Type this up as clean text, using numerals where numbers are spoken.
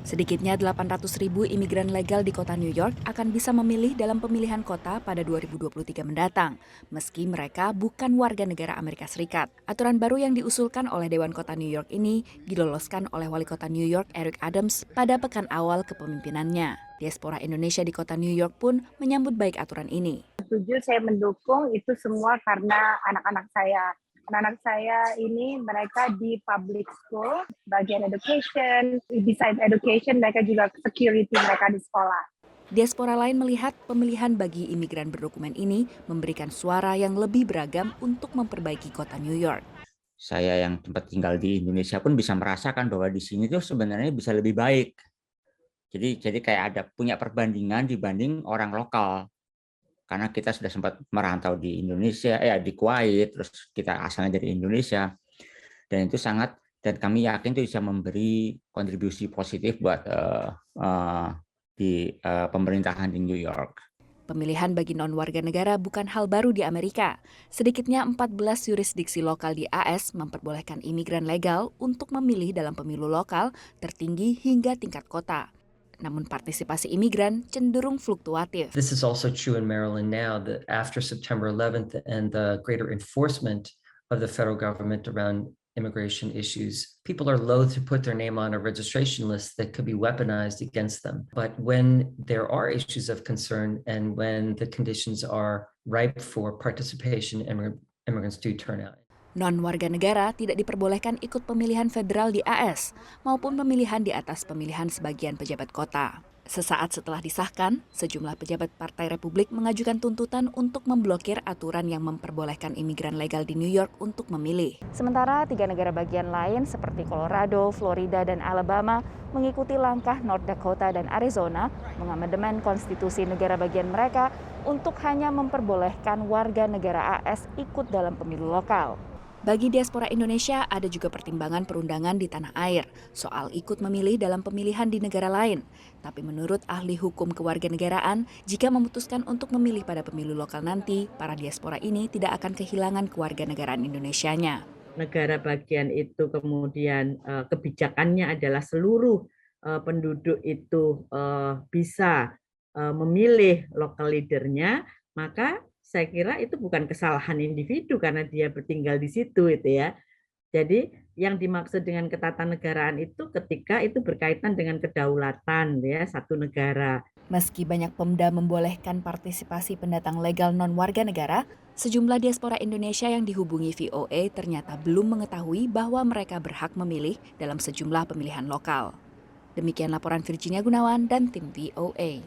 Sedikitnya 800.000 imigran legal di kota New York akan bisa memilih dalam pemilihan kota pada 2023 mendatang, meski mereka bukan warga negara Amerika Serikat. Aturan baru yang diusulkan oleh Dewan Kota New York ini diloloskan oleh Wali Kota New York Eric Adams pada pekan awal kepemimpinannya. Diaspora Indonesia di kota New York pun menyambut baik aturan ini. Setuju, saya mendukung itu semua karena anak-anak saya. Anak-anak saya ini mereka di public school, bagian education, besides education mereka juga security mereka di sekolah. Diaspora lain melihat pemilihan bagi imigran berdokumen ini memberikan suara yang lebih beragam untuk memperbaiki kota New York. Saya yang tempat tinggal di Indonesia pun bisa merasakan bahwa di sini tuh sebenarnya bisa lebih baik. Jadi kayak ada punya perbandingan dibanding orang lokal. Karena kita sudah sempat merantau di Indonesia, di Kuwait, terus kita asalnya dari Indonesia, dan itu dan kami yakin itu bisa memberi kontribusi positif buat di pemerintahan di New York. Pemilihan bagi non-warga negara bukan hal baru di Amerika. Sedikitnya 14 yurisdiksi lokal di AS memperbolehkan imigran legal untuk memilih dalam pemilu lokal tertinggi hingga tingkat kota. Namun partisipasi imigran cenderung fluktuatif. This is also true in Maryland now, that after September 11th and the greater enforcement of the federal government around immigration issues, people are loath to put their name on a registration list that could be weaponized against them. But when there are issues of concern and when the conditions are ripe for participation, immigrants do turn out. Non-warga negara tidak diperbolehkan ikut pemilihan federal di AS maupun pemilihan di atas pemilihan sebagian pejabat kota. Sesaat setelah disahkan, sejumlah pejabat Partai Republik mengajukan tuntutan untuk memblokir aturan yang memperbolehkan imigran legal di New York untuk memilih. Sementara 3 negara bagian lain seperti Colorado, Florida, dan Alabama mengikuti langkah North Dakota dan Arizona mengamandemen konstitusi negara bagian mereka untuk hanya memperbolehkan warga negara AS ikut dalam pemilu lokal. Bagi diaspora Indonesia, ada juga pertimbangan perundangan di tanah air soal ikut memilih dalam pemilihan di negara lain. Tapi menurut ahli hukum kewarganegaraan, jika memutuskan untuk memilih pada pemilu lokal nanti, para diaspora ini tidak akan kehilangan kewarganegaraan Indonesianya. Negara bagian itu kemudian kebijakannya adalah seluruh penduduk itu bisa memilih local leadernya, maka saya kira itu bukan kesalahan individu karena dia bertinggal di situ itu ya. Jadi yang dimaksud dengan ketatanegaraan itu ketika itu berkaitan dengan kedaulatan ya satu negara. Meski banyak Pemda membolehkan partisipasi pendatang legal non-warga negara, sejumlah diaspora Indonesia yang dihubungi VOA ternyata belum mengetahui bahwa mereka berhak memilih dalam sejumlah pemilihan lokal. Demikian laporan Virginia Gunawan dan tim VOA.